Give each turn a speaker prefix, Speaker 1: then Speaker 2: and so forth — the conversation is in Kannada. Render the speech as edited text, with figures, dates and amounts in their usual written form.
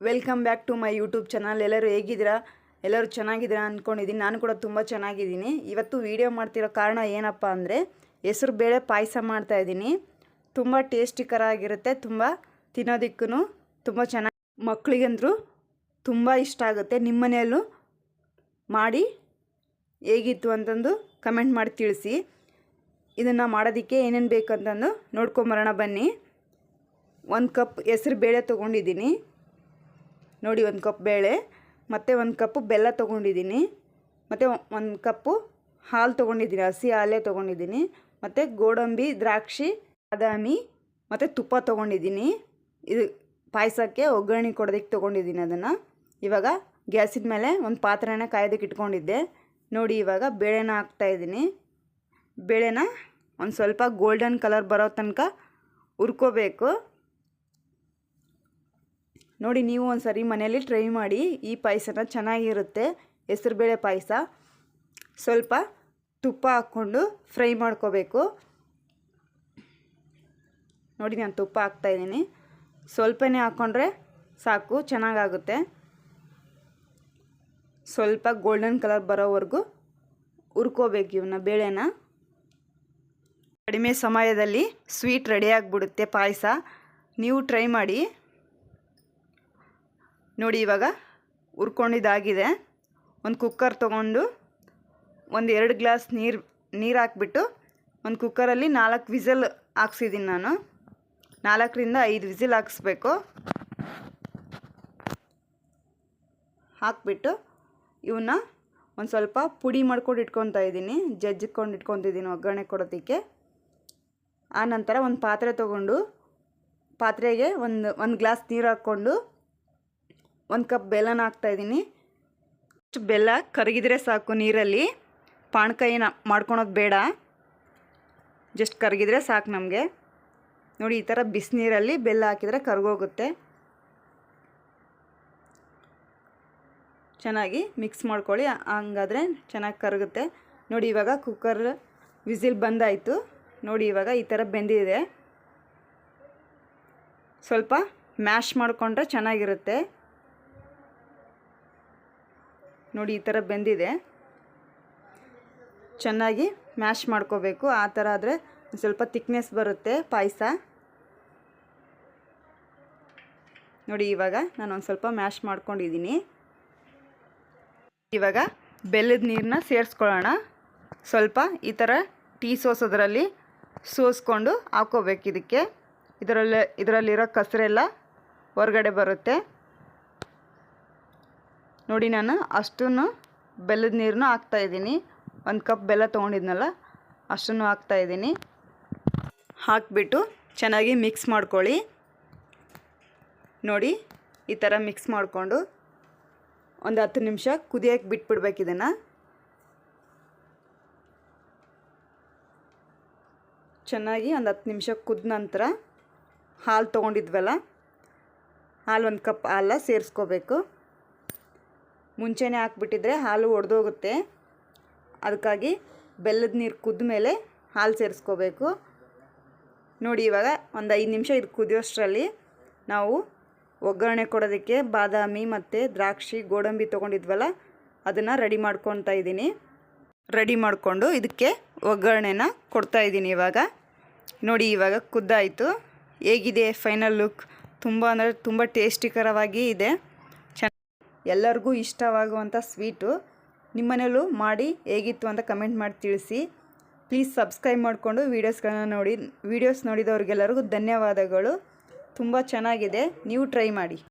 Speaker 1: Welcome back to my YouTube channel. ಎಲ್ಲರೂ ಹೇಗಿದ್ದೀರಾ? ಎಲ್ಲರೂ ಚೆನ್ನಾಗಿದ್ದೀರಾ ಅಂದ್ಕೊಂಡಿದ್ದೀನಿ. ನಾನು ಕೂಡ ತುಂಬ ಚೆನ್ನಾಗಿದ್ದೀನಿ. ಇವತ್ತು ವಿಡಿಯೋ ಮಾಡ್ತಿರೋ ಕಾರಣ ಏನಪ್ಪ ಅಂದರೆ ಹೆಸರು ಬೇಳೆ ಪಾಯಸ ಮಾಡ್ತಾಯಿದ್ದೀನಿ. ತುಂಬ ಟೇಸ್ಟಿಕರ ಆಗಿರುತ್ತೆ, ತುಂಬ ತಿನ್ನೋದಕ್ಕೂ ತುಂಬ ಚೆನ್ನಾಗಿ, ಮಕ್ಕಳಿಗಂದ್ರೂ ತುಂಬ ಇಷ್ಟ ಆಗುತ್ತೆ. ನಿಮ್ಮ ಮನೆಯಲ್ಲೂ ಮಾಡಿ ಹೇಗಿತ್ತು ಅಂತಂದು ಕಮೆಂಟ್ ಮಾಡಿ ತಿಳಿಸಿ. ಇದನ್ನು ಮಾಡೋದಕ್ಕೆ ಏನೇನು ಬೇಕಂತಂದು ನೋಡ್ಕೊಂಬರೋಣ ಬನ್ನಿ. 1 ಕಪ್ ಹೆಸರು ಬೇಳೆ ತೊಗೊಂಡಿದ್ದೀನಿ ನೋಡಿ, 1 ಕಪ್ ಬೇಳೆ, ಮತ್ತು 1 ಕಪ್ಪು ಬೆಲ್ಲ ತೊಗೊಂಡಿದ್ದೀನಿ, ಮತ್ತು 1 ಕಪ್ಪು ಹಾಲು ತೊಗೊಂಡಿದ್ದೀನಿ, ಹಸಿ ಹಾಲೇ ತೊಗೊಂಡಿದ್ದೀನಿ, ಮತ್ತು ಗೋಡಂಬಿ, ದ್ರಾಕ್ಷಿ, ಬಾದಾಮಿ ಮತ್ತು ತುಪ್ಪ ತೊಗೊಂಡಿದ್ದೀನಿ. ಇದು ಪಾಯಸಕ್ಕೆ ಒಗ್ಗರಣೆ ಕೊಡೋದಕ್ಕೆ ತೊಗೊಂಡಿದ್ದೀನಿ. ಅದನ್ನು ಇವಾಗ ಗ್ಯಾಸಿನ ಮೇಲೆ ಒಂದು ಪಾತ್ರೆನ ಕಾಯೋದಕ್ಕೆ ಇಟ್ಕೊಂಡಿದ್ದೆ ನೋಡಿ. ಇವಾಗ ಬೇಳೆನ ಹಾಕ್ತಾಯಿದ್ದೀನಿ. ಬೇಳೆನ ಒಂದು ಸ್ವಲ್ಪ ಗೋಲ್ಡನ್ ಕಲರ್ ಬರೋ ತನಕ ಹುರ್ಕೋಬೇಕು ನೋಡಿ. ನೀವು ಒಂದು ಸರಿ ಮನೆಯಲ್ಲಿ ಟ್ರೈ ಮಾಡಿ. ಈ ಪಾಯಸನ ಚೆನ್ನಾಗಿರುತ್ತೆ, ಹೆಸರುಬೇಳೆ ಪಾಯಸ. ಸ್ವಲ್ಪ ತುಪ್ಪ ಹಾಕ್ಕೊಂಡು ಫ್ರೈ ಮಾಡ್ಕೋಬೇಕು ನೋಡಿ. ನಾನು ತುಪ್ಪ ಹಾಕ್ತಾಯಿದ್ದೀನಿ, ಸ್ವಲ್ಪನೇ ಹಾಕ್ಕೊಂಡ್ರೆ ಸಾಕು, ಚೆನ್ನಾಗಾಗುತ್ತೆ. ಸ್ವಲ್ಪ ಗೋಲ್ಡನ್ ಕಲರ್ ಬರೋವರೆಗೂ ಹುರ್ಕೋಬೇಕು ಇವನ್ನ, ಬೇಳೆನ. ಕಡಿಮೆ ಸಮಯದಲ್ಲಿ ಸ್ವೀಟ್ ರೆಡಿ ಆಗಿಬಿಡುತ್ತೆ ಪಾಯಸ. ನೀವು ಟ್ರೈ ಮಾಡಿ ನೋಡಿ. ಇವಾಗ ಹುರ್ಕೊಂಡಿದ್ದಾಗಿದೆ. ಒಂದು ಕುಕ್ಕರ್ ತೊಗೊಂಡು 1-2 ಗ್ಲಾಸ್ ನೀರು ಹಾಕ್ಬಿಟ್ಟು ಒಂದು ಕುಕ್ಕರಲ್ಲಿ 4 ವಿಸಿಲ್ ಹಾಕ್ಸಿದ್ದೀನಿ ನಾನು. 4ರಿಂದ 5 ವಿಸಿಲ್ ಹಾಕ್ಸ್ಬೇಕು. ಹಾಕ್ಬಿಟ್ಟು ಇವನ್ನ ಒಂದು ಸ್ವಲ್ಪ ಪುಡಿ ಮಾಡ್ಕೊಂಡು ಇಟ್ಕೊತಾ ಇದ್ದೀನಿ, ಜಜ್ಜಿಕೊಂಡು ಇಟ್ಕೊತಿದ್ದೀನಿ ಒಗ್ಗರಣೆ ಕೊಡೋದಕ್ಕೆ. ಆನಂತರ ಒಂದು ಪಾತ್ರೆ ತೊಗೊಂಡು ಪಾತ್ರೆಗೆ ಒಂದು ಗ್ಲಾಸ್ ನೀರು ಹಾಕ್ಕೊಂಡು 1 ಕಪ್ ಬೆಲ್ಲನ ಹಾಕ್ತಾಯಿದ್ದೀನಿ. ಬೆಲ್ಲ ಕರಗಿದ್ರೆ ಸಾಕು ನೀರಲ್ಲಿ, ಪಾನಕ ಏನು ಮಾಡ್ಕೊಳೋದು ಬೇಡ, ಜಸ್ಟ್ ಕರಗಿದ್ರೆ ಸಾಕು ನಮಗೆ ನೋಡಿ. ಈ ಥರ ಬಿಸಿನೀರಲ್ಲಿ ಬೆಲ್ಲ ಹಾಕಿದರೆ ಕರಗೋಗುತ್ತೆ. ಚೆನ್ನಾಗಿ ಮಿಕ್ಸ್ ಮಾಡ್ಕೊಳ್ಳಿ, ಹಂಗಾದರೆ ಚೆನ್ನಾಗಿ ಕರಗುತ್ತೆ ನೋಡಿ. ಇವಾಗ ಕುಕ್ಕರ್ ವಿಸಿಲ್ ಬಂದಾಯಿತು ನೋಡಿ. ಇವಾಗ ಈ ಥರ ಬೆಂದಿದೆ. ಸ್ವಲ್ಪ ಮ್ಯಾಶ್ ಮಾಡಿಕೊಂಡ್ರೆ ಚೆನ್ನಾಗಿರುತ್ತೆ ನೋಡಿ. ಈ ಥರ ಬೆಂದಿದೆ, ಚೆನ್ನಾಗಿ ಮ್ಯಾಶ್ ಮಾಡ್ಕೋಬೇಕು. ಆ ಥರ ಆದರೆ ಸ್ವಲ್ಪ ತಿಕ್ನೆಸ್ ಬರುತ್ತೆ ಪಾಯಸ ನೋಡಿ. ಇವಾಗ ನಾನು ಒಂದು ಸ್ವಲ್ಪ ಮ್ಯಾಶ್ ಮಾಡ್ಕೊಂಡಿದ್ದೀನಿ. ಇವಾಗ ಬೆಲ್ಲದ ನೀರನ್ನ ಸೇರಿಸ್ಕೊಳ್ಳೋಣ. ಸ್ವಲ್ಪ ಈ ಥರ ಟೀ ಸೋಸೋದ್ರಲ್ಲಿ ಸೋಸ್ಕೊಂಡು ಹಾಕ್ಕೋಬೇಕು ಇದಕ್ಕೆ. ಇದರಲ್ಲಿರೋ ಕಸರೆಲ್ಲ ಹೊರಗಡೆ ಬರುತ್ತೆ ನೋಡಿ. ನಾನು ಅಷ್ಟನ್ನು ಬೆಲ್ಲದ ನೀರನ್ನು ಹಾಕ್ತಾಯಿದ್ದೀನಿ. 1 ಕಪ್ ಬೆಲ್ಲ ತೊಗೊಂಡಿದ್ನಲ್ಲ ಅಷ್ಟನ್ನು ಹಾಕ್ತಾಯಿದ್ದೀನಿ. ಹಾಕಿಬಿಟ್ಟು ಚೆನ್ನಾಗಿ ಮಿಕ್ಸ್ ಮಾಡ್ಕೊಳ್ಳಿ ನೋಡಿ. ಈ ಥರ ಮಿಕ್ಸ್ ಮಾಡಿಕೊಂಡು ಒಂದು 10 ನಿಮಿಷ ಕುದಿಯೋಕ್ಕೆ ಬಿಟ್ಬಿಡ್ಬೇಕು ಇದನ್ನು. ಚೆನ್ನಾಗಿ ಒಂದು 10 ನಿಮಿಷ ಕುದ ನಂತರ ಹಾಲು ತೊಗೊಂಡಿದ್ವಲ್ಲ, ಹಾಲು 1 ಕಪ್ ಹಾಲು ಸೇರಿಸ್ಕೋಬೇಕು. ಮುಂಚೆನೇ ಹಾಕ್ಬಿಟ್ಟಿದ್ರೆ ಹಾಲು ಒಡೆದೋಗುತ್ತೆ, ಅದಕ್ಕಾಗಿ ಬೆಲ್ಲದ ನೀರು ಕುದ್ದ ಮೇಲೆ ಹಾಲು ಸೇರಿಸ್ಕೋಬೇಕು ನೋಡಿ. ಇವಾಗ ಒಂದು 5 ನಿಮಿಷ ಇದು ಕುದಿಯೋಷ್ಟರಲ್ಲಿ ನಾವು ಒಗ್ಗರಣೆ ಕೊಡೋದಕ್ಕೆ ಬಾದಾಮಿ ಮತ್ತು ದ್ರಾಕ್ಷಿ, ಗೋಡಂಬಿ ತೊಗೊಂಡಿದ್ವಲ್ಲ ಅದನ್ನು ರೆಡಿ ಮಾಡ್ಕೊತಾ ಇದ್ದೀನಿ. ರೆಡಿ ಮಾಡಿಕೊಂಡು ಇದಕ್ಕೆ ಒಗ್ಗರಣೆನ ಕೊಡ್ತಾಯಿದ್ದೀನಿ ಇವಾಗ ನೋಡಿ. ಇವಾಗ ಕುದ್ದಾಯಿತು. ಹೇಗಿದೆ ಫೈನಲ್ ಲುಕ್? ತುಂಬ ಅಂದರೆ ತುಂಬ ಟೇಸ್ಟಿಕರವಾಗಿ ಇದೆ. ಎಲ್ಲರಿಗೂ ಇಷ್ಟವಾಗುವಂಥ ಸ್ವೀಟು. ನಿಮ್ಮನೇಲೂ ಮಾಡಿ ಹೇಗಿತ್ತು ಅಂತ ಕಮೆಂಟ್ ಮಾಡಿ ತಿಳಿಸಿ. ಪ್ಲೀಸ್ ಸಬ್ಸ್ಕ್ರೈಬ್ ಮಾಡಿಕೊಂಡು ವೀಡಿಯೋಸ್ ನೋಡಿದವ್ರಿಗೆಲ್ಲರಿಗೂ ಧನ್ಯವಾದಗಳು. ತುಂಬ ಚೆನ್ನಾಗಿದೆ, ನೀವು ಟ್ರೈ ಮಾಡಿ.